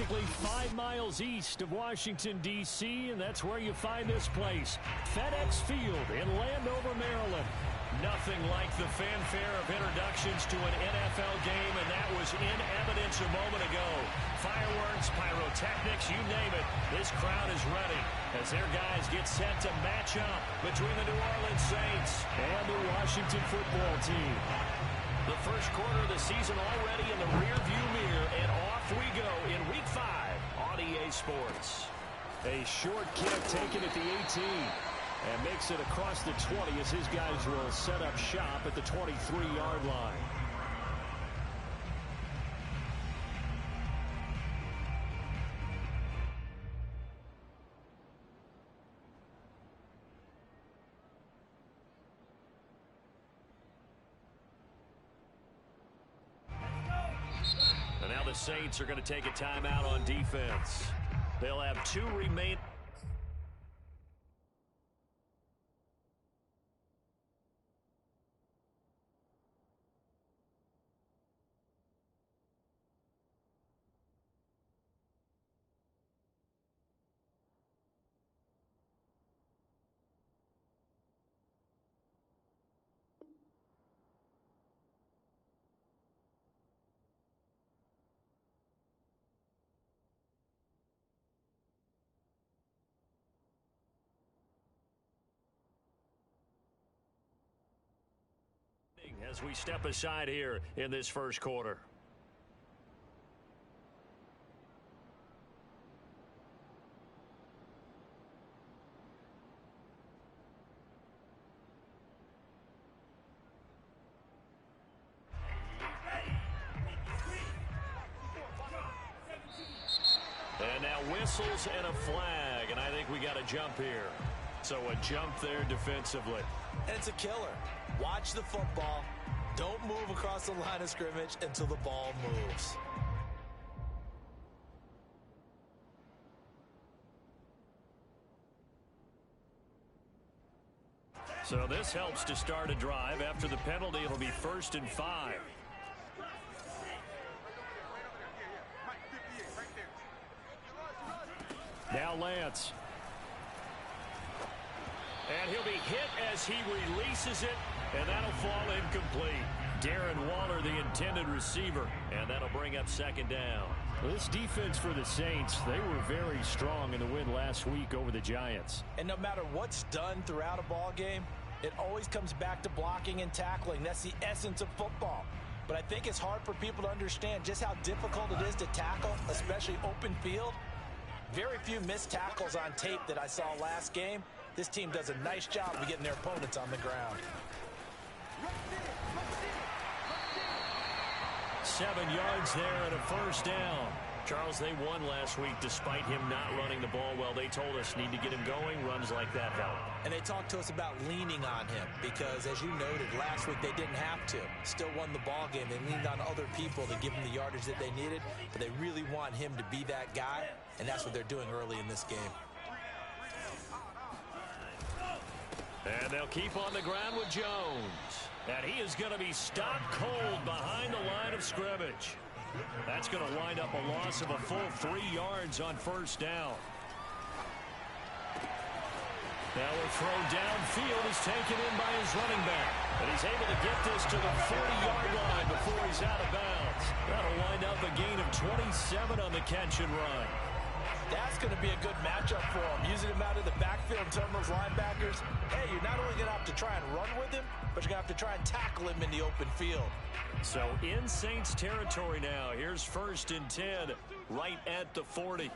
practically 5 miles east of Washington, D.C., and that's where you find this place, FedEx Field in Landover, Maryland. Nothing like the fanfare of introductions to an NFL game, and that was in evidence a moment ago. Fireworks, pyrotechnics, you name it, this crowd is ready as their guys get set to match up between the New Orleans Saints and the Washington football team. The first quarter of the season already in the rearview mirror, and off we go in Week 5 on EA Sports. A short kick taken at the 18. And makes it across the 20 as his guys will set up shop at the 23-yard line. And now the Saints are going to take a timeout on defense. They'll have 2 remaining. As we step aside here in this first quarter. And now whistles and a flag, and I think we got a jump here. So a jump there defensively. And it's a killer. Watch the football. Don't move across the line of scrimmage until the ball moves. So this helps to start a drive. After the penalty, it'll be 1st and 5. Now Lance. And he'll be hit as he releases it, and that'll fall incomplete. Darren Waller, the intended receiver, and that'll bring up 2nd down. Well, this defense for the Saints, they were very strong in the win last week over the Giants. And no matter what's done throughout a ball game, it always comes back to blocking and tackling. That's the essence of football. But I think it's hard for people to understand just how difficult it is to tackle, especially open field. Very few missed tackles on tape that I saw last game. This team does a nice job of getting their opponents on the ground. 7 yards there and a 1st down. Charles, they won last week despite him not running the ball well. They told us need to get him going. Runs like that help. And they talked to us about leaning on him because, as you noted, last week they didn't have to. Still won the ball game. They leaned on other people to give them the yardage that they needed. But they really want him to be that guy, and that's what they're doing early in this game. And they'll keep on the ground with Jones. And he is going to be stopped cold behind the line of scrimmage. That's going to wind up a loss of a full 3 yards on 1st down. Now a throw downfield is taken in by his running back. And he's able to get this to the 40-yard line before he's out of bounds. That'll wind up a gain of 27 on the catch and run. That's going to be a good matchup for him. Using him out of the backfield, telling those linebackers, hey, you're not only going to have to try and run with him, but you're going to have to try and tackle him in the open field. So in Saints territory now. Here's 1st and 10 right at the 40.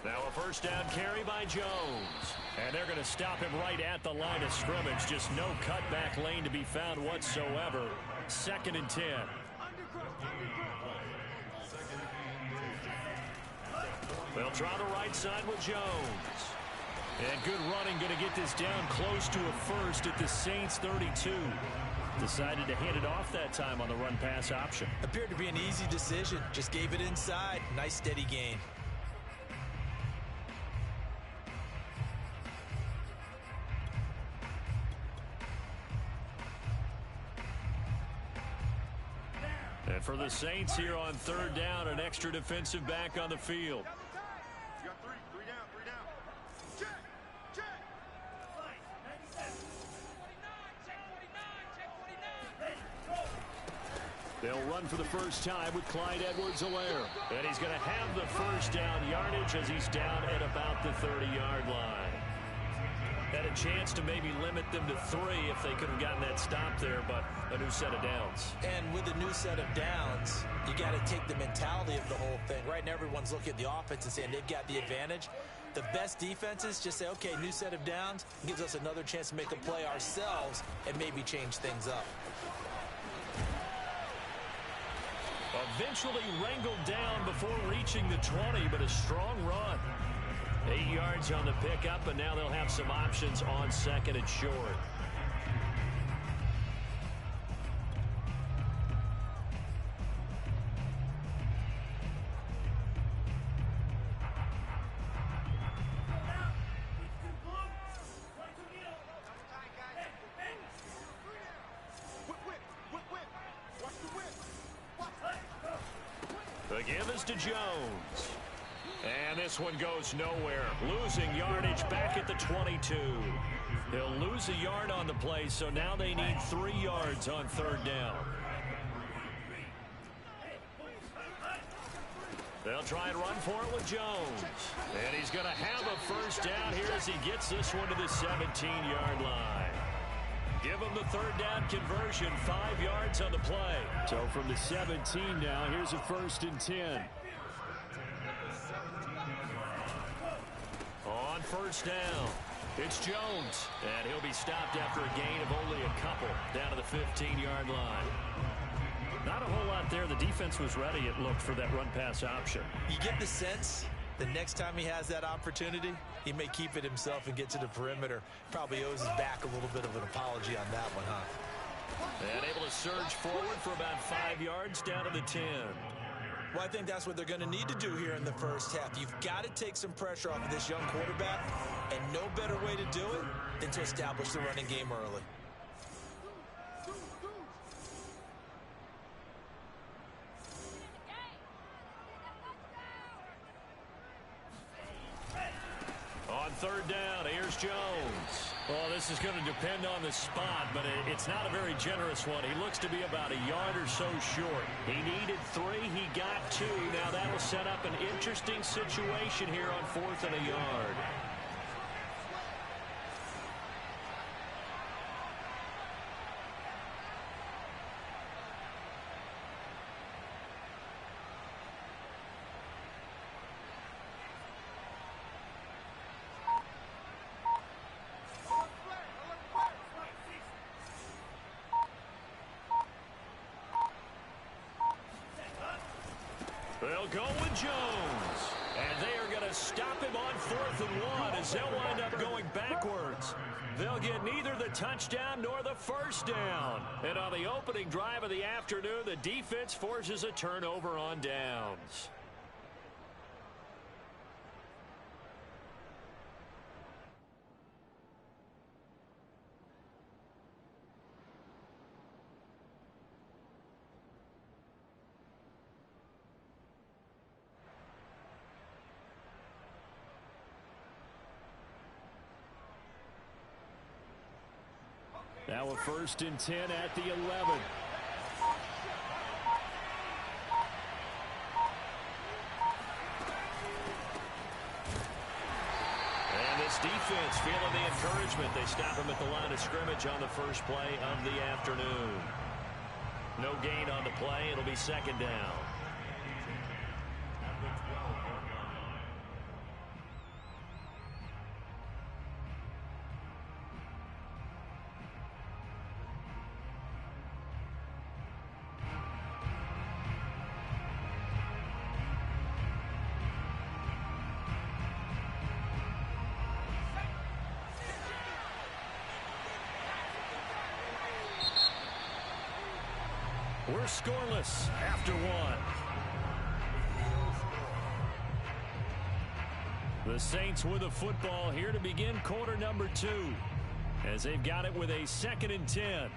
Now a 1st down carry by Jones. And they're going to stop him right at the line of scrimmage. Just no cutback lane to be found whatsoever. 2nd and 10. They'll try the right side with Jones. And good running, going to get this down close to a 1st at the Saints 32. Decided to hand it off that time on the run-pass option. Appeared to be an easy decision. Just gave it inside. Nice steady gain. And for the Saints here on third down, an extra defensive back on the field. You got three down. Check. They'll run for the first time with Clyde Edwards-Helaire. And he's going to have the first down yardage as he's down at about the 30-yard line. Had a chance to maybe limit them to 3 if they could have gotten that stop there, but a new set of downs. And with a new set of downs, you got to take the mentality of the whole thing. Right now, everyone's looking at the offense and saying they've got the advantage. The best defenses just say, okay, new set of downs gives us another chance to make a play ourselves and maybe change things up. Eventually wrangled down before reaching the 20, but a strong run. 8 yards on the pickup, and now they'll have some options on second and short. The give is to Jones. And this one goes nowhere. Losing yardage back at the 22. He'll lose a yard on the play, so now they need 3 yards on third down. They'll try and run for it with Jones. And he's going to have a first down here as he gets this one to the 17-yard line. Give him the third down conversion, 5 yards on the play. So from the 17 now, here's a 1st and 10. On first down, it's Jones. And he'll be stopped after a gain of only a couple down to the 15-yard line. Not a whole lot there. The defense was ready, it looked, for that run-pass option. You get the sense the next time he has that opportunity, he may keep it himself and get to the perimeter. Probably owes his back a little bit of an apology on that one, huh? And able to surge forward for about 5 yards down to the 10. Well, I think that's what they're going to need to do here in the first half. You've got to take some pressure off of this young quarterback, and no better way to do it than to establish the running game early. On third down, here's Jones. Well, this is going to depend on the spot, but it's not a very generous one. He looks to be about a yard or so short. He needed 3. He got 2. Now that'll set up an interesting situation here on 4th and a yard. They'll go with Jones. And they are going to stop him on 4th and 1 as they'll wind up going backwards. They'll get neither the touchdown nor the first down. And on the opening drive of the afternoon, the defense forces a turnover on downs. Now a 1st and 10 at the 11. And this defense feeling the encouragement. They stop him at the line of scrimmage on the first play of the afternoon. No gain on the play. It'll be 2nd down. We're scoreless after 1. The Saints with a football here to begin quarter number 2 as they've got it with a 2nd and 10.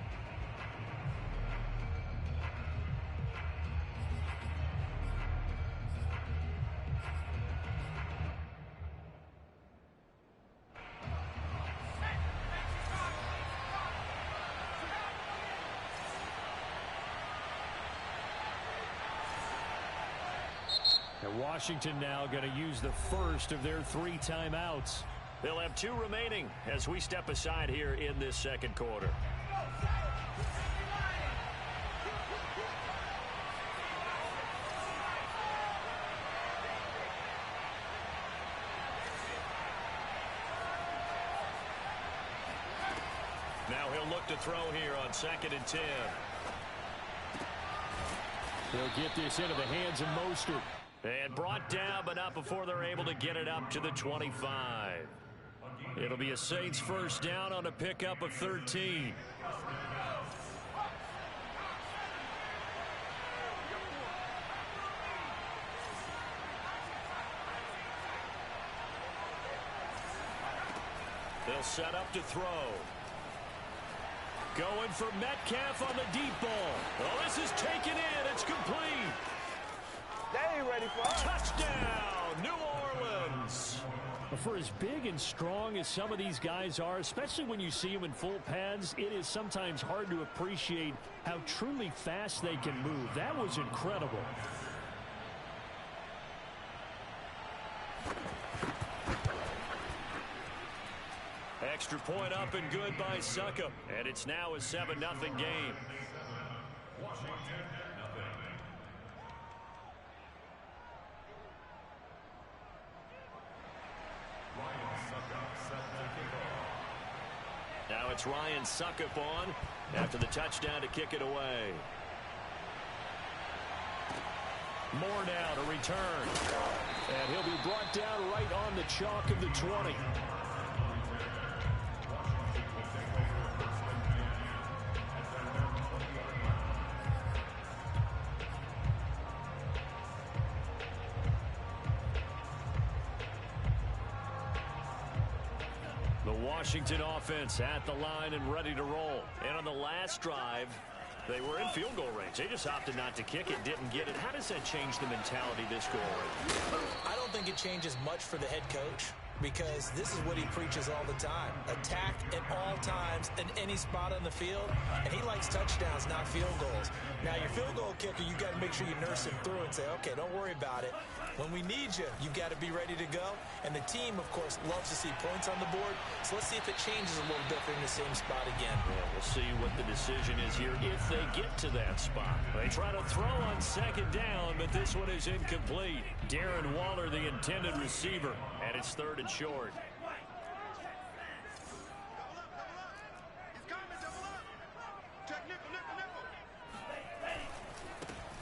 Washington now going to use the first of their 3 timeouts. They'll have 2 remaining as we step aside here in this second quarter. Now he'll look to throw here on 2nd and 10. He'll get this into the hands of Mostert. And brought down, but not before they're able to get it up to the 25. It'll be a Saints first down on a pickup of 13. They'll set up to throw. Going for Metcalf on the deep ball. Oh, this is taken in. It's complete. They ain't ready for us. Touchdown, New Orleans. For as big and strong as some of these guys are, especially when you see them in full pads, it is sometimes hard to appreciate how truly fast they can move. That was incredible. Extra point up and good by Succop. And it's now a 7-0 game. Now it's Ryan Succop on after the touchdown to kick it away. Moore now to return. And he'll be brought down right on the chalk of the 20. Washington offense at the line and ready to roll. And on the last drive, they were in field goal range. They just opted not to kick it, didn't get it. How does that change the mentality this go around? I don't think it changes much for the head coach, because this is what he preaches all the time. Attack at all times in any spot on the field, and he likes touchdowns, not field goals. Now, your field goal kicker, you got to make sure you nurse him through and say, okay, don't worry about it. When we need you, you've got to be ready to go. And the team, of course, loves to see points on the board. So let's see if it changes a little bit in the same spot again. Yeah, we'll see what the decision is here if they get to that spot. They try to throw on 2nd down, but this one is incomplete. Darren Waller, the intended receiver, and it's 3rd and short.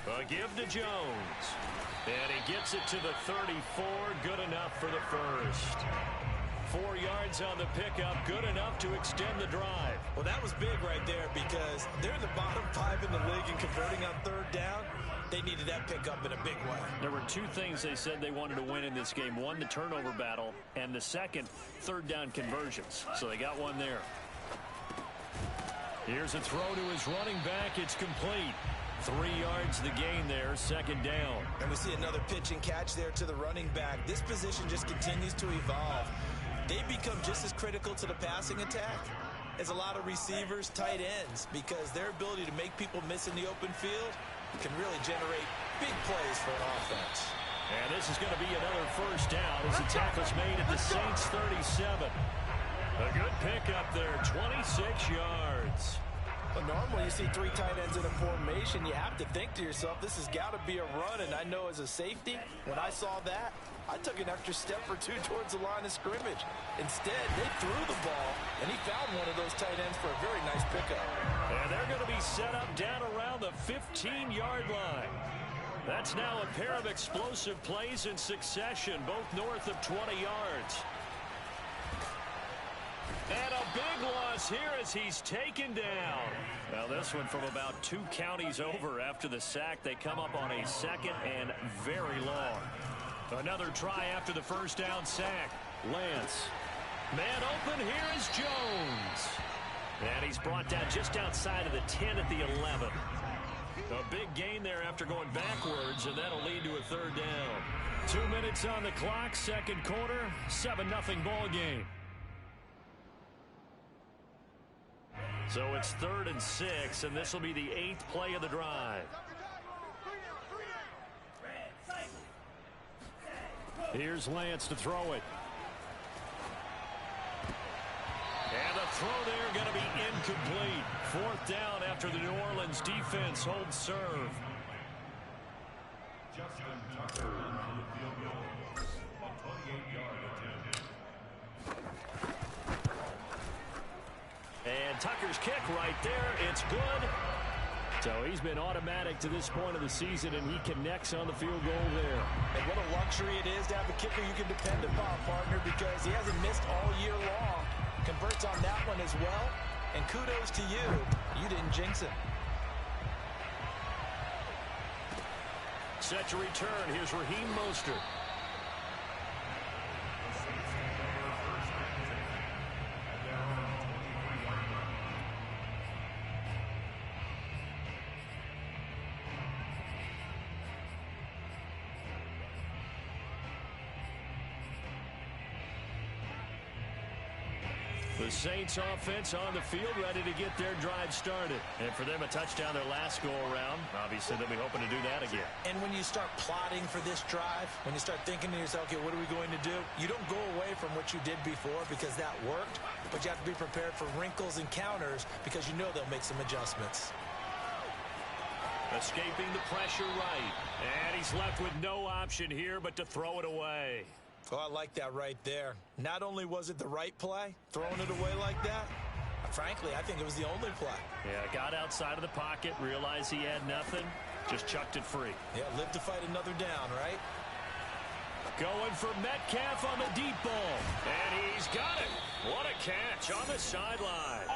A give to Jones. And he gets it to the 34. Good enough for the first. 4 yards on the pickup. Good enough to extend the drive. Well, that was big right there, because they're in the bottom 5 in the league and converting on 3rd down. They needed that pickup in a big way. There were 2 things they said they wanted to win in this game. One, the turnover battle, and the second, 3rd down conversions. So they got one there. Here's a throw to his running back. It's complete. 3 yards the gain there, 2nd down. And we see another pitch and catch there to the running back. This position just continues to evolve. They become just as critical to the passing attack as a lot of receivers, tight ends, because their ability to make people miss in the open field can really generate big plays for an offense. And this is going to be another first down as the tackle's made at the Saints 37. A good pickup there, 26 yards. Well, normally you see 3 tight ends in a formation, you have to think to yourself, this has got to be a run. And I know as a safety, when I saw that, I took an extra step or 2 towards the line of scrimmage. Instead, they threw the ball, and he found one of those tight ends for a very nice pickup. And they're going to be set up down around the 15-yard line. That's now a pair of explosive plays in succession, both north of 20 yards. And a big loss here as he's taken down. Now this one from about 2 counties over after the sack. They come up on a 2nd and very long. Another try after the first down sack. Lance. Man open, here is Jones. And he's brought down just outside of the 10 at the 11. A big gain there after going backwards, and that'll lead to a 3rd down. 2 minutes on the clock, 2nd quarter, 7-0 ball game. So it's 3rd and 6, and this will be the 8th play of the drive. Here's Lance to throw it. And the throw there going to be incomplete. Fourth down after the New Orleans defense holds serve. Justin Tucker on the field goal. A 28-yard attempt. And Tucker's kick right there. It's good. So he's been automatic to this point of the season, and he connects on the field goal there. And what a luxury it is to have a kicker you can depend upon, partner, because he hasn't missed all year long. Converts on that one as well. And kudos to you. You didn't jinx him. Set to return. Here's Raheem Mostert. The Saints offense on the field, ready to get their drive started. And for them, a touchdown their last go-around. Obviously, they'll be hoping to do that again. And when you start plotting for this drive, when you start thinking to yourself, okay, what are we going to do? You don't go away from what you did before because that worked, but you have to be prepared for wrinkles and counters because you know they'll make some adjustments. Escaping the pressure right. And he's left with no option here but to throw it away. Oh, I like that right there. Not only was it the right play, throwing it away like that, frankly, I think it was the only play. Yeah, got outside of the pocket, realized he had nothing, just chucked it free. Yeah, live to fight another down, right? Going for Metcalf on the deep ball. And he's got it. What a catch on the sideline.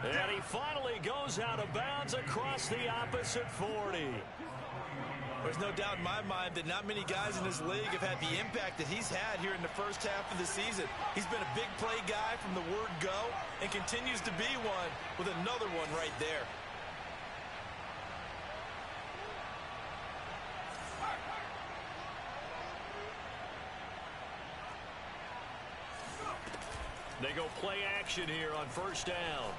And he finally goes out of bounds across the opposite 40. There's no doubt in my mind that not many guys in this league have had the impact that he's had here in the first half of the season. He's been a big play guy from the word go and continues to be one with another one right there. They go play action here on first down.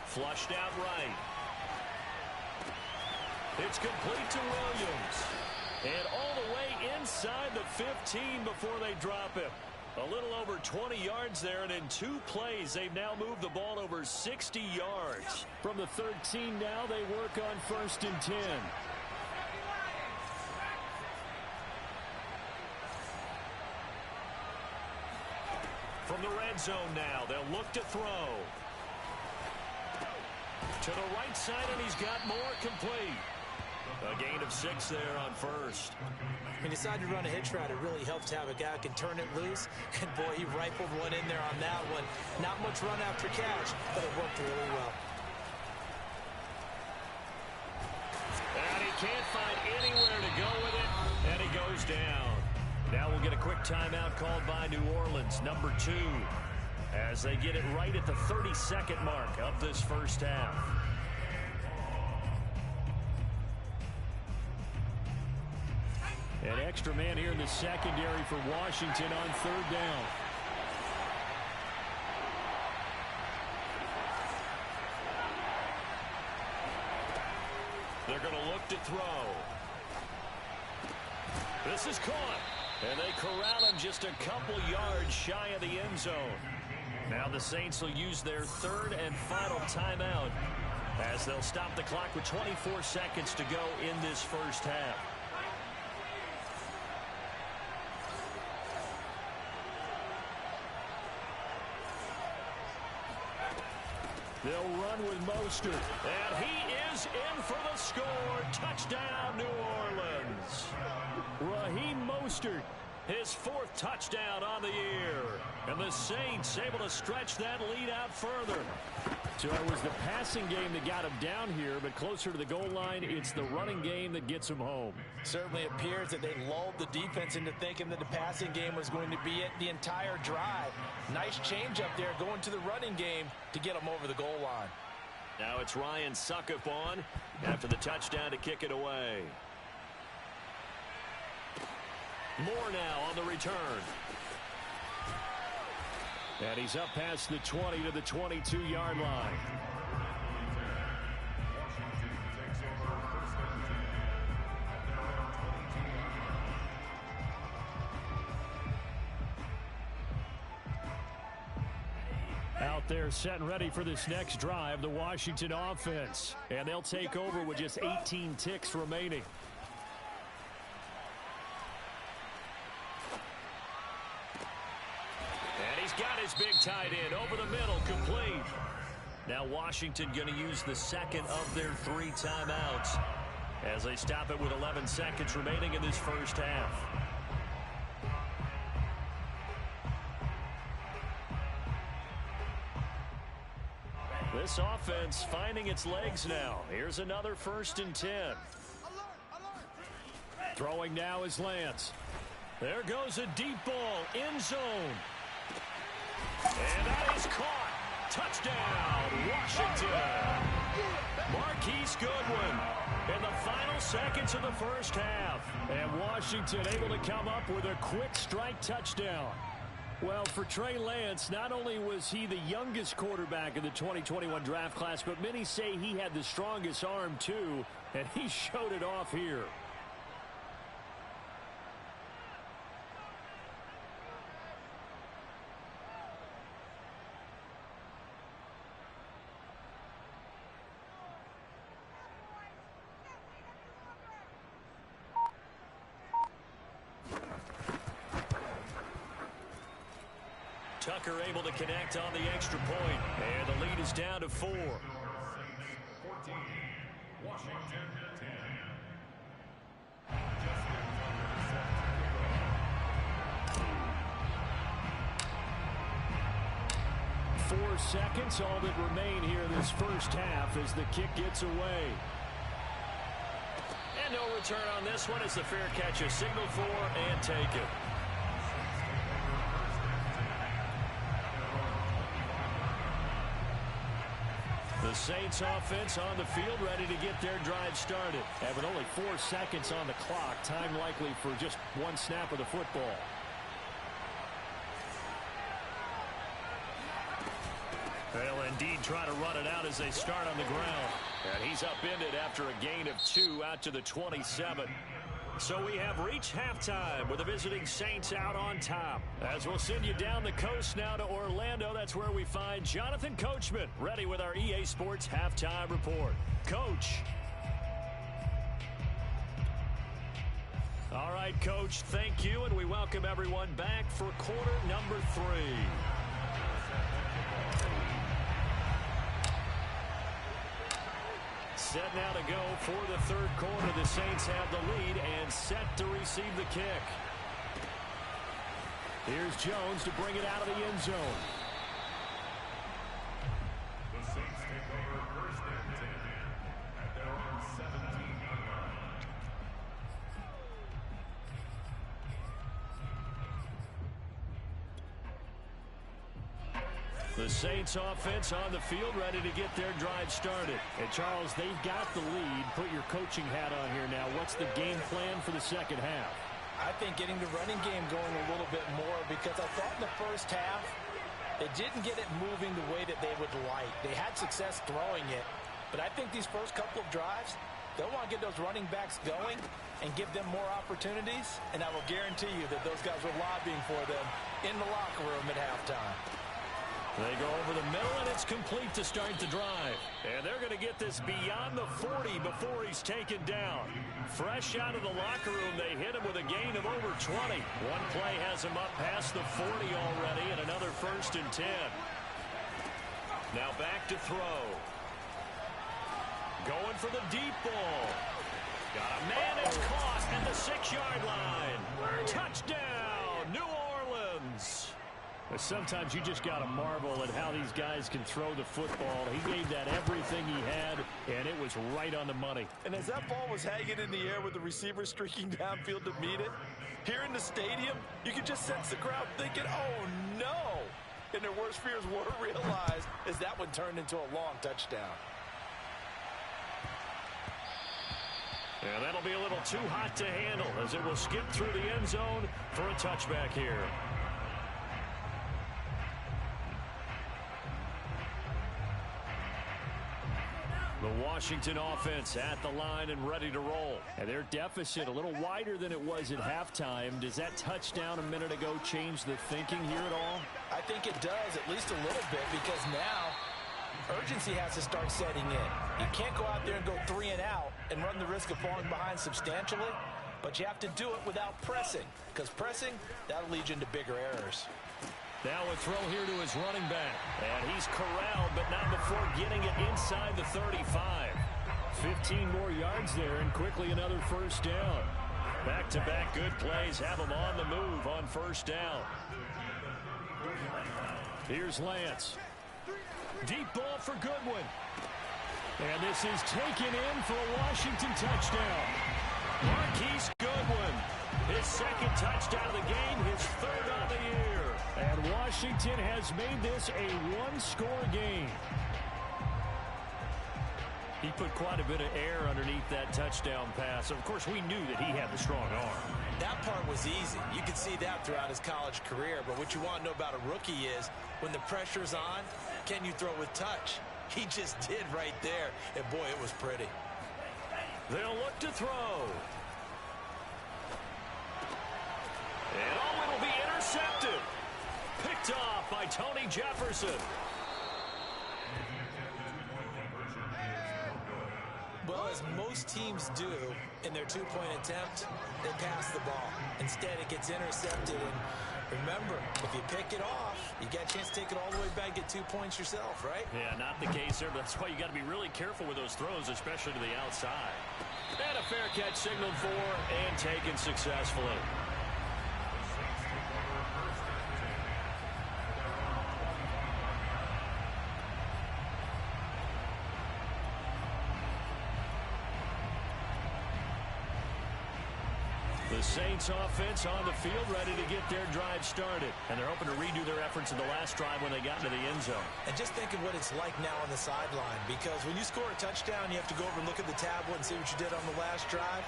Flushed out right. It's complete to Williams. And all the way inside the 15 before they drop him. A little over 20 yards there, and in 2 plays, they've now moved the ball over 60 yards. From the 13 now, they work on first and 10. From the red zone now, they'll look to throw. To the right side, and he's got more complete. A gain of 6 there on first. When you decide to run a hitch route, it really helps to have a guy who can turn it loose. And boy, he rifled one in there on that one. Not much run after catch, but it worked really well. And he can't find anywhere to go with it, and he goes down. Now we'll get a quick timeout called by New Orleans, number 2, as they get it right at the 32nd mark of this first half. An extra man here in the secondary for Washington on third down. They're going to look to throw. This is caught. And they corral him just a couple yards shy of the end zone. Now the Saints will use their third and final timeout as they'll stop the clock with 24 seconds to go in this first half. They'll run with Mostert. And he is in for the score. Touchdown, New Orleans. Raheem Mostert, his 4th touchdown on the year. And the Saints able to stretch that lead out further. So it was the passing game that got him down here, but closer to the goal line, it's the running game that gets him home. Certainly appears that they lulled the defense into thinking that the passing game was going to be it the entire drive. Nice change up there going to the running game to get them over the goal line. Now it's Ryan Suckup on after the touchdown to kick it away. Moore now on the return. And he's up past the 20 to the 22-yard line. Out there set and ready for this next drive, the Washington offense. And they'll take over with just 18 ticks remaining. And he's got his big tight end over the middle, complete. Now Washington going to use the second of their 3 timeouts as they stop it with 11 seconds remaining in this first half. This offense finding its legs now. Here's another 1st and 10. Throwing now is Lance. There goes a deep ball, end zone. And that is caught. Touchdown, Washington. Marquise Goodwin in the final seconds of the first half. And Washington able to come up with a quick strike touchdown. Well, for Trey Lance, not only was he the youngest quarterback in the 2021 draft class, but many say he had the strongest arm too, and he showed it off here. Tucker able to connect on the extra point, and the lead is down to 4. 14, Washington 10. 4 seconds, all that remain here this first half as the kick gets away. And no return on this one as the fair catch is signaled for and taken. The Saints offense on the field ready to get their drive started. Having only 4 seconds on the clock, time likely for just 1 snap of the football. They'll indeed try to run it out as they start on the ground. And he's upended after a gain of 2 out to the 27. So we have reached halftime with the visiting Saints out on top. As we'll send you down the coast now to Orlando, that's where we find Jonathan Coachman ready with our EA Sports Halftime Report. Coach. All right, Coach, thank you, and we welcome everyone back for quarter number 3. Set now to go for the third quarter. The Saints have the lead and set to receive the kick. Here's Jones to bring it out of the end zone. The Saints take over 1st and 10 at their own 17-yard line. The Saints offense on the field ready to get their drive started. And Charles, they've got the lead. Put your coaching hat on here now. What's the game plan for the second half? I think getting the running game going a little bit more, because I thought in the first half they didn't get it moving the way that they would like. They had success throwing it, but I think these first couple of drives, they'll want to get those running backs going and give them more opportunities, and I will guarantee you that those guys were lobbying for them in the locker room at halftime. They go over the middle, and it's complete to start the drive. And they're going to get this beyond the 40 before he's taken down. Fresh out of the locker room, they hit him with a gain of over 20. One play has him up past the 40 already, and another 1st and 10. Now back to throw. Going for the deep ball. Got a man, it's caught at the 6-yard line. Touchdown, New Orleans. Sometimes you just got to marvel at how these guys can throw the football. He gave that everything he had, and it was right on the money. And as that ball was hanging in the air with the receiver streaking downfield to meet it, here in the stadium, you could just sense the crowd thinking, oh, no. And their worst fears were realized as that one turned into a long touchdown. And that'll be a little too hot to handle as it will skip through the end zone for a touchback here. The Washington offense at the line and ready to roll. And their deficit a little wider than it was at halftime. Does that touchdown a minute ago change the thinking here at all? I think it does, at least a little bit, because now urgency has to start setting in. You can't go out there and go 3 and out and run the risk of falling behind substantially, but you have to do it without pressing, because pressing, that'll lead you into bigger errors. Now a throw here to his running back. And he's corralled, but not before getting it inside the 35. 15 more yards there, and quickly another first down. Back-to-back good plays have him on the move on first down. Here's Lance. Deep ball for Goodwin. And this is taken in for a Washington touchdown. Marquise Goodwin, his second touchdown of the game, his third on the year. And Washington has made this a one-score game. He put quite a bit of air underneath that touchdown pass. Of course, we knew that he had the strong arm. That part was easy. You could see that throughout his college career. But what you want to know about a rookie is when the pressure's on, can you throw with touch? He just did right there. And, boy, it was pretty. They'll look to throw. And, oh, it'll be intercepted. Picked off by Tony Jefferson. Well, as most teams do in their two-point attempt, they pass the ball. Instead, it gets intercepted. And remember, if you pick it off, you get a chance to take it all the way back, get 2 points yourself, right? Yeah, not the case there. That's why you got to be really careful with those throws, especially to the outside. And a fair catch signaled for and taken successfully. The Saints offense on the field, ready to get their drive started. And they're hoping to redo their efforts in the last drive when they got into the end zone. And just think of what it's like now on the sideline, because when you score a touchdown, you have to go over and look at the tablet and see what you did on the last drive.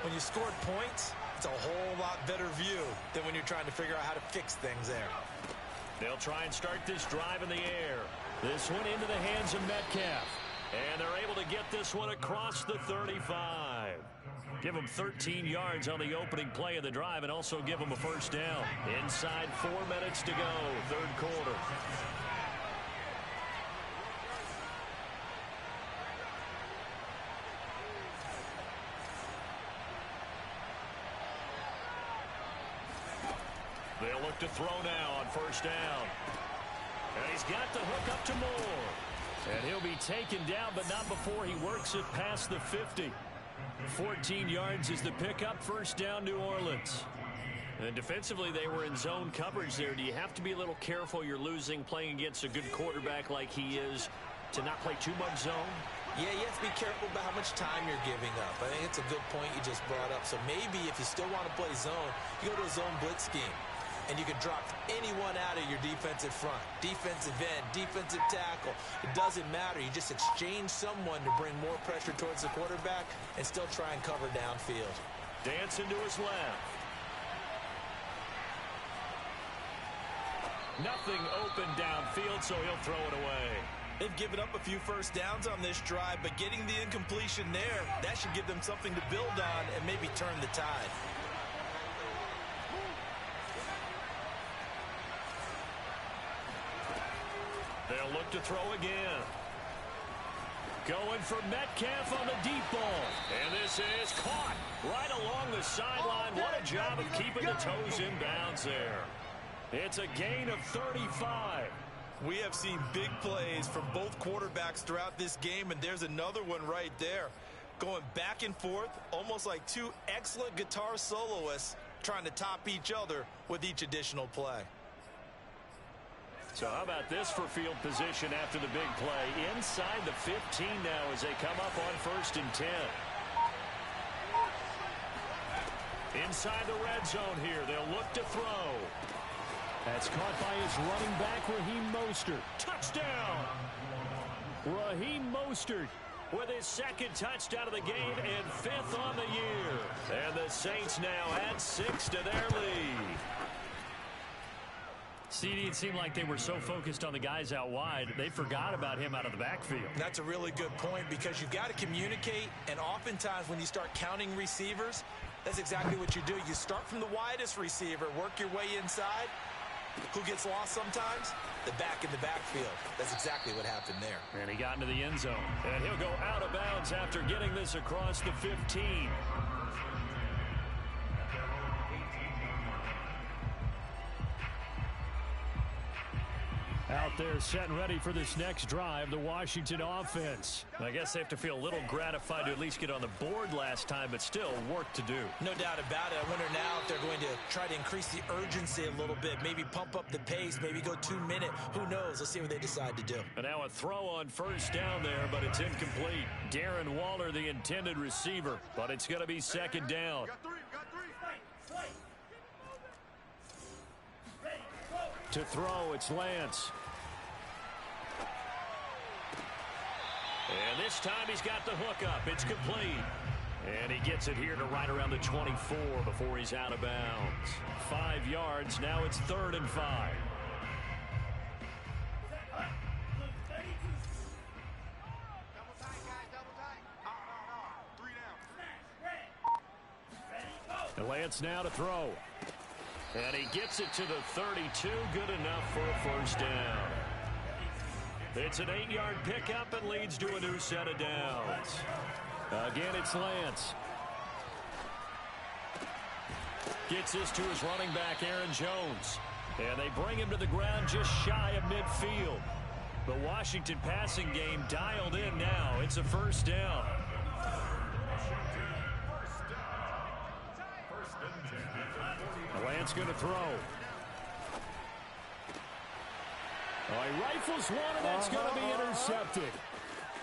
When you scored points, it's a whole lot better view than when you're trying to figure out how to fix things there. They'll try and start this drive in the air. This one into the hands of Metcalf. And they're able to get this one across the 35. Give them 13 yards on the opening play of the drive and also give them a first down. Inside 4 minutes to go, third quarter. They'll look to throw now on first down. And he's got the hook up to Moore. And he'll be taken down, but not before he works it past the 50. 14 yards is the pickup, first down, New Orleans. And defensively, they were in zone coverage there. Do you have to be a little careful you're losing playing against a good quarterback like he is to not play too much zone? Yeah, you have to be careful about how much time you're giving up. I think it's a good point you just brought up. So maybe if you still want to play zone, you go to a zone blitz scheme. And you can drop anyone out of your defensive front. Defensive end, defensive tackle. It doesn't matter. You just exchange someone to bring more pressure towards the quarterback and still try and cover downfield. Dancing to his left. Nothing open downfield, so he'll throw it away. They've given up a few first downs on this drive, but getting the incompletion there, that should give them something to build on and maybe turn the tide. They'll look to throw again. Going for Metcalf on the deep ball. And this is caught right along the sideline. What a job of keeping the toes in bounds there. It's a gain of 35. We have seen big plays from both quarterbacks throughout this game, and there's another one right there. Going back and forth, almost like two excellent guitar soloists trying to top each other with each additional play. So how about this for field position after the big play? Inside the 15 now as they come up on 1st and 10. Inside the red zone here. They'll look to throw. That's caught by his running back, Raheem Mostert. Touchdown! Raheem Mostert with his second touchdown of the game and 5th on the year. And the Saints now add 6 to their lead. CD, it seemed like they were so focused on the guys out wide, they forgot about him out of the backfield. That's a really good point because you've got to communicate, and oftentimes when you start counting receivers, that's exactly what you do. You start from the widest receiver, work your way inside, Who gets lost sometimes? The back in the backfield. That's exactly what happened there. And he got into the end zone. And he'll go out of bounds after getting this across the 15. Out there set and ready for this next drive, the Washington offense. I guess they have to feel a little gratified to at least get on the board last time, but still work to do. No doubt about it. I wonder now if they're going to try to increase the urgency a little bit, maybe pump up the pace, maybe go 2 minute. Who knows? Let's see what they decide to do. And now a throw on first down there, but it's incomplete. Darren Waller, the intended receiver, but it's going to be second down. To throw, it's Lance. And this time he's got the hook up. It's complete. And he gets it here to right around the 24 before he's out of bounds. 5 yards. Now it's 3rd and 5. And Lance now to throw. And he gets it to the 32. Good enough for a first down. It's an 8-yard pickup and leads to a new set of downs. Again, it's Lance. Gets this to his running back, Aaron Jones. And they bring him to the ground just shy of midfield. The Washington passing game dialed in now. It's a first down. Lance going to throw. He rifles one, and that's going to be intercepted.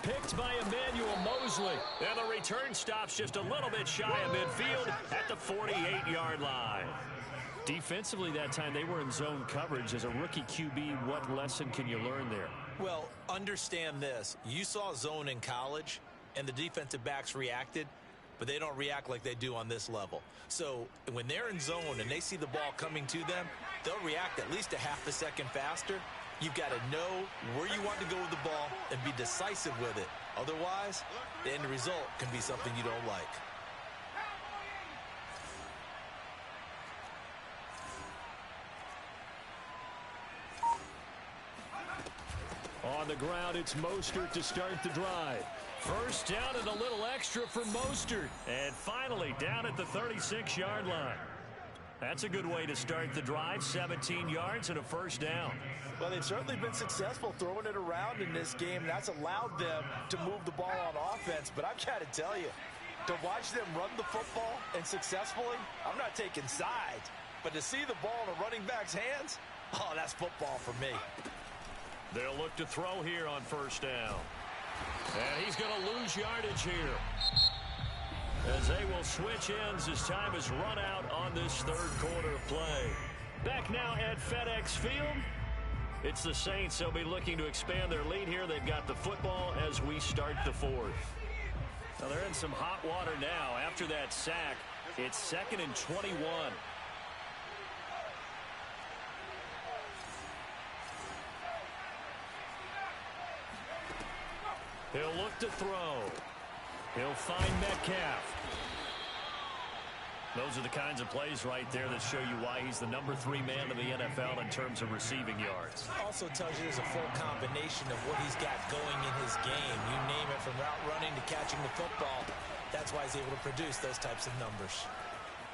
Picked by Emmanuel Mosley. And the return stops just a little bit shy of midfield at the 48-yard line. Defensively that time, they were in zone coverage. As a rookie QB, what lesson can you learn there? Well, understand this. You saw zone in college, and the defensive backs reacted, but they don't react like they do on this level. So when they're in zone and they see the ball coming to them, they'll react at least a half a second faster. You've got to know where you want to go with the ball and be decisive with it. Otherwise, the end result can be something you don't like. On the ground, it's Mostert to start the drive. First down and a little extra for Mostert. And finally down at the 36-yard line. That's a good way to start the drive. 17 yards and a first down. Well, they've certainly been successful throwing it around in this game. That's allowed them to move the ball on offense. But I've got to tell you, to watch them run the football and successfully, I'm not taking sides. But to see the ball in a running back's hands, oh, that's football for me. They'll look to throw here on first down. And he's going to lose yardage here, as they will switch ends as time is run out on this third quarter of play. Back now at FedEx Field. It's the Saints. They'll be looking to expand their lead here. They've got the football as we start the fourth. Now they're in some hot water now. After that sack, it's 2nd and 21. He'll look to throw. He'll find Metcalf. Those are the kinds of plays right there that show you why he's the number 3 man in the NFL in terms of receiving yards. Also tells you there's a full combination of what he's got going in his game. You name it, from route running to catching the football. That's why he's able to produce those types of numbers.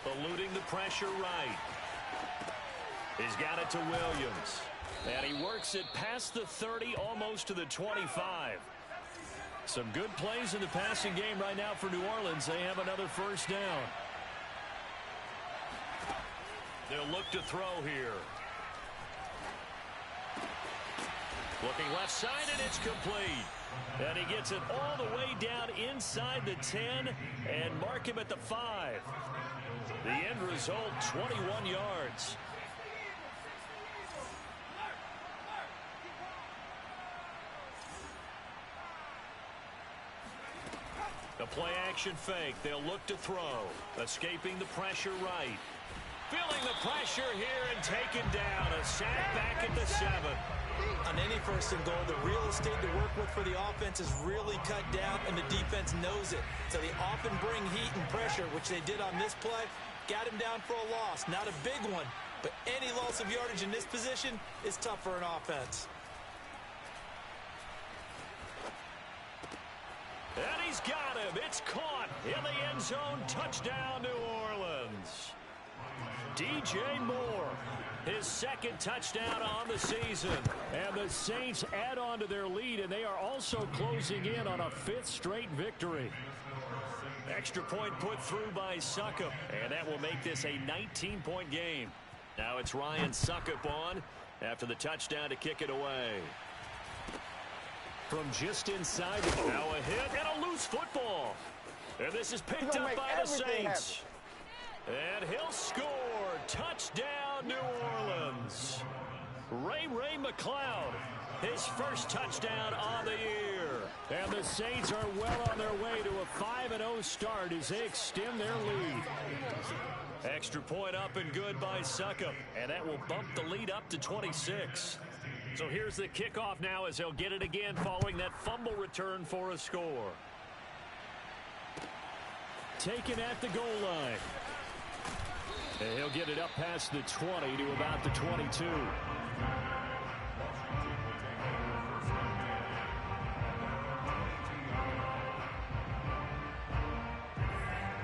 Eluding the pressure right. He's got it to Williams. And he works it past the 30, almost to the 25. Some good plays in the passing game right now for New Orleans. They have another first down. They'll look to throw here. Looking left side, and it's complete. And he gets it all the way down inside the 10 and mark him at the 5. The end result, 21 yards. The play-action fake. They'll look to throw. Escaping the pressure right. Feeling the pressure here and taken down. A sack back at the 7. On any first and goal, the real estate to work with for the offense is really cut down, and the defense knows it. So they often bring heat and pressure, which they did on this play. Got him down for a loss. Not a big one, But any loss of yardage in this position is tough for an offense. And he's got him. It's caught in the end zone. Touchdown, New Orleans. DJ Moore, his second touchdown on the season. And the Saints add on to their lead, and they are also closing in on a fifth straight victory. Extra point put through by Succop, and that will make this a 19-point game. Now it's Ryan Succop on after the touchdown to kick it away. From just inside, now a hit and a loose football. And this is picked up by the Saints. And he'll score. Touchdown, New Orleans. Ray McLeod, his first touchdown on the year. And the Saints are well on their way to a 5-0 start as they extend their lead. Extra point up and good by Succop. And that will bump the lead up to 26. So here's the kickoff now as he'll get it again following that fumble return for a score. Taken at the goal line. And he'll get it up past the 20 to about the 22.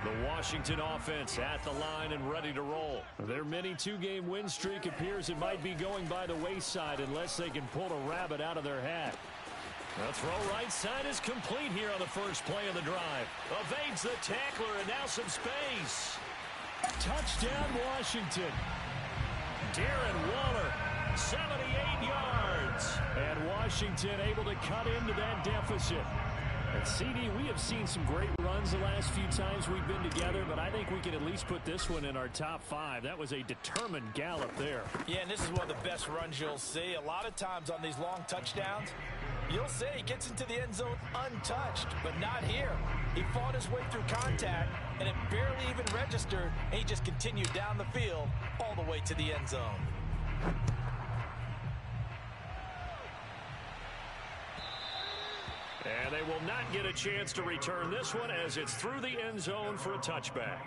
The Washington offense at the line and ready to roll. Their mini two-game win streak appears it might be going by the wayside unless they can pull a rabbit out of their hat. The throw right side is complete here on the first play of the drive. Evades the tackler and now some space. Touchdown, Washington. Darren Waller, 78 yards. And Washington able to cut into that deficit. And CD, we have seen some great runs the last few times we've been together, but I think we can at least put this one in our top 5. That was a determined gallop there. Yeah, and this is one of the best runs you'll see. A lot of times on these long touchdowns, you'll say he gets into the end zone untouched, but not here. He fought his way through contact, and it barely even registered, and he just continued down the field all the way to the end zone. And they will not get a chance to return this one as it's through the end zone for a touchback.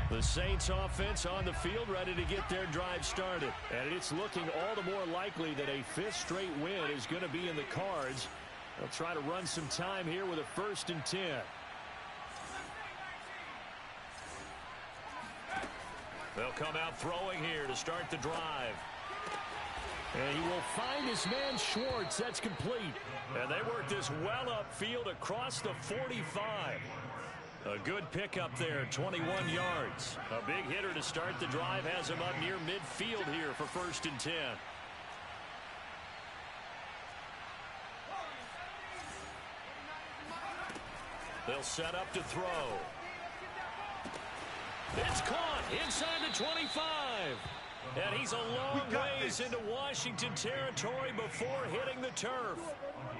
The Saints offense on the field ready to get their drive started. And it's looking all the more likely that a fifth straight win is going to be in the cards. They'll try to run some time here with a 1st and 10. They'll come out throwing here to start the drive. And he will find his man Schwartz. That's complete. And they work this well upfield across the 45. A good pickup there, 21 yards. A big hitter to start the drive has him up near midfield here for 1st and 10. They'll set up to throw. It's caught inside the 25. And he's a long ways into Washington territory before hitting the turf.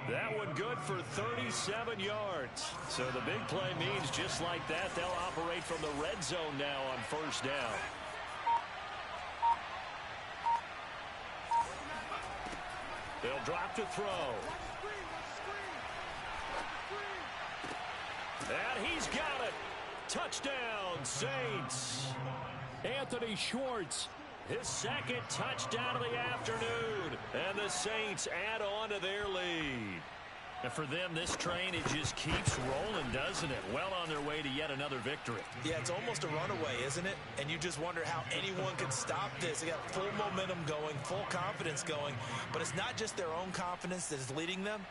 That one good for 37 yards. So the big play means just like that, they'll operate from the red zone now on 1st down. They'll drop to throw. And he's got it. Touchdown, Saints. Anthony Schwartz, his second touchdown of the afternoon. And the Saints add on to their lead. And for them, this train, it just keeps rolling, doesn't it? Well on their way to yet another victory. Yeah, it's almost a runaway, isn't it? And you just wonder how anyone could stop this. They got full momentum going, full confidence going. But it's not just their own confidence that is leading them.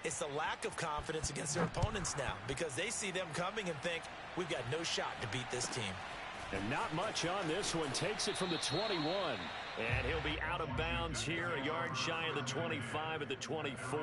It's the lack of confidence against their opponents now because they see them coming and think, we've got no shot to beat this team. And not much on this one. Takes it from the 21. And he'll be out of bounds here, a yard shy of the 25 at the 24.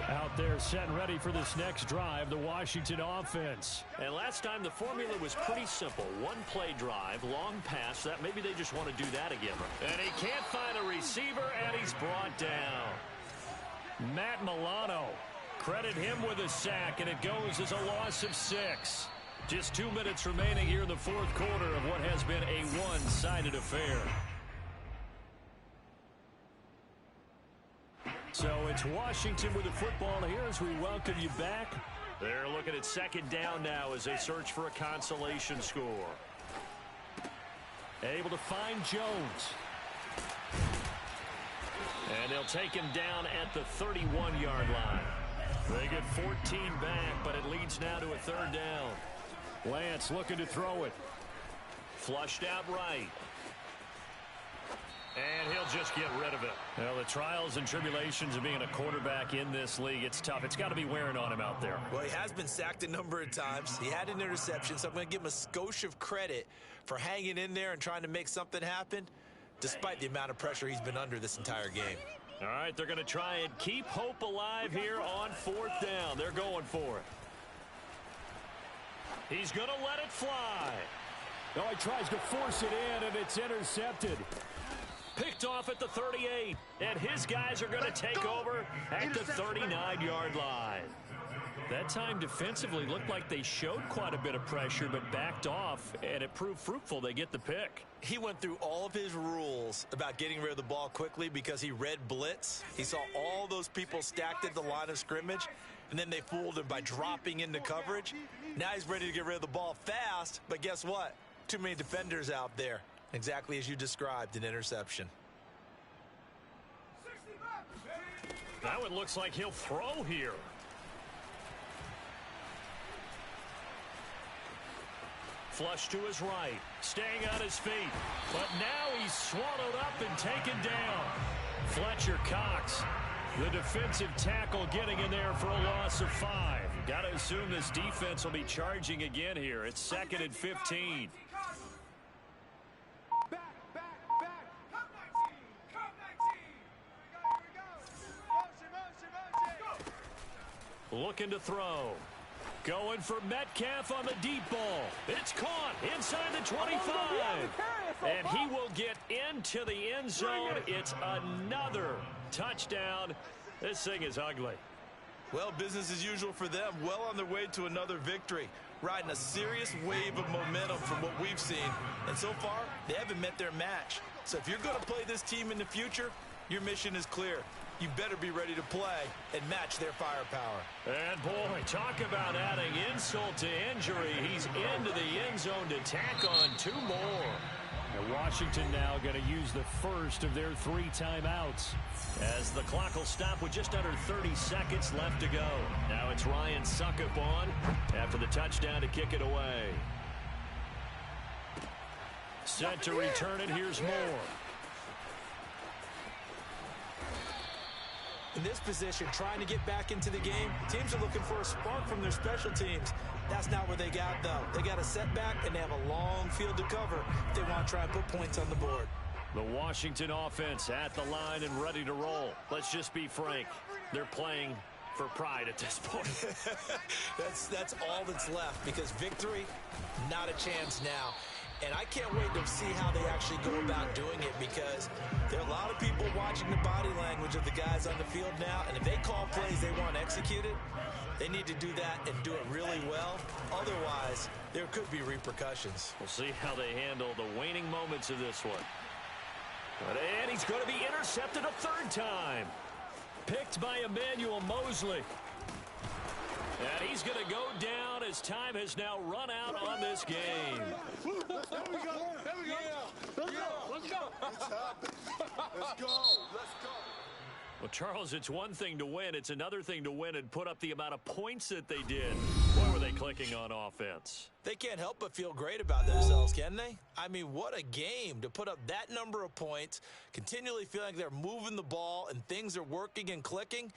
Out They're set and ready for this next drive, the Washington offense. And last time the formula was pretty simple. One-play drive, long pass. That maybe they just want to do that again. And he can't find a receiver, and he's brought down. Matt Milano. Credit him with a sack, and it goes as a loss of 6. Just 2 minutes remaining here in the fourth quarter of what has been a one-sided affair. So it's Washington with the football here as we welcome you back. They're looking at second down now as they search for a consolation score. Able to find Jones. And they'll take him down at the 31-yard line. They get 14 back, but it leads now to a third down. Lance looking to throw it. Flushed out right. And he'll just get rid of it. Well, the trials and tribulations of being a quarterback in this league, it's tough. It's got to be wearing on him out there. Well, he has been sacked a number of times. He had an interception, so I'm going to give him a skosh of credit for hanging in there and trying to make something happen, despite the amount of pressure he's been under this entire game. All right, they're going to try and keep hope alive here on fourth down. They're going for it. He's going to let it fly. Oh, he tries to force it in, and it's intercepted. Picked off at the 38, and his guys are going to take over at the 39-yard line. That time defensively looked like they showed quite a bit of pressure, but backed off, and it proved fruitful. They get the pick. He went through all of his rules about getting rid of the ball quickly because he read blitz. He saw all those people stacked at the line of scrimmage, and then they fooled him by dropping into coverage. Now he's ready to get rid of the ball fast, but guess what? Too many defenders out there. Exactly as you described, an interception. That one looks like he'll throw here. Flush to his right, staying on his feet. But now he's swallowed up and taken down. Fletcher Cox, the defensive tackle, getting in there for a loss of 5. Got to assume this defense will be charging again here. It's 2nd and 15. Looking to throw. Going for Metcalf on the deep ball. It's caught inside the 25. And he will get into the end zone. It's another touchdown. This thing is ugly. Well, business as usual for them. Well on their way to another victory. Riding a serious wave of momentum from what we've seen. And so far, they haven't met their match. So if you're going to play this team in the future, your mission is clear. You better be ready to play and match their firepower. And, boy, talk about adding insult to injury. He's into the end zone to tack on 2 more. And Washington now going to use the first of their 3 timeouts as the clock will stop with just under 30 seconds left to go. Now it's Ryan Suckup on after the touchdown to kick it away. Set to return it. Here's Moore. In this position, trying to get back into the game, teams are looking for a spark from their special teams. That's not what they got, though. They got a setback, and they have a long field to cover if they want to try and put points on the board. The Washington offense at the line and ready to roll. Let's just be frank. They're playing for pride at this point. That's all that's left because victory, not a chance now. And I can't wait to see how they actually go about doing it because there are a lot of people watching the body language of the guys on the field now. And if they call plays they want executed, they need to do that and do it really well. Otherwise, there could be repercussions. We'll see how they handle the waning moments of this one. And he's going to be intercepted a 3rd time. Picked by Emmanuel Mosley. And he's going to go down as time has now run out on this game. There we go. There we go. Yeah. Let's go. It's happened. Let's go. Let's go. Well, Charles, it's one thing to win. It's another thing to win and put up the amount of points that they did. Boy, were they clicking on offense. They can't help but feel great about themselves, can they? I mean, what a game to put up that number of points, continually feeling like they're moving the ball and things are working and clicking.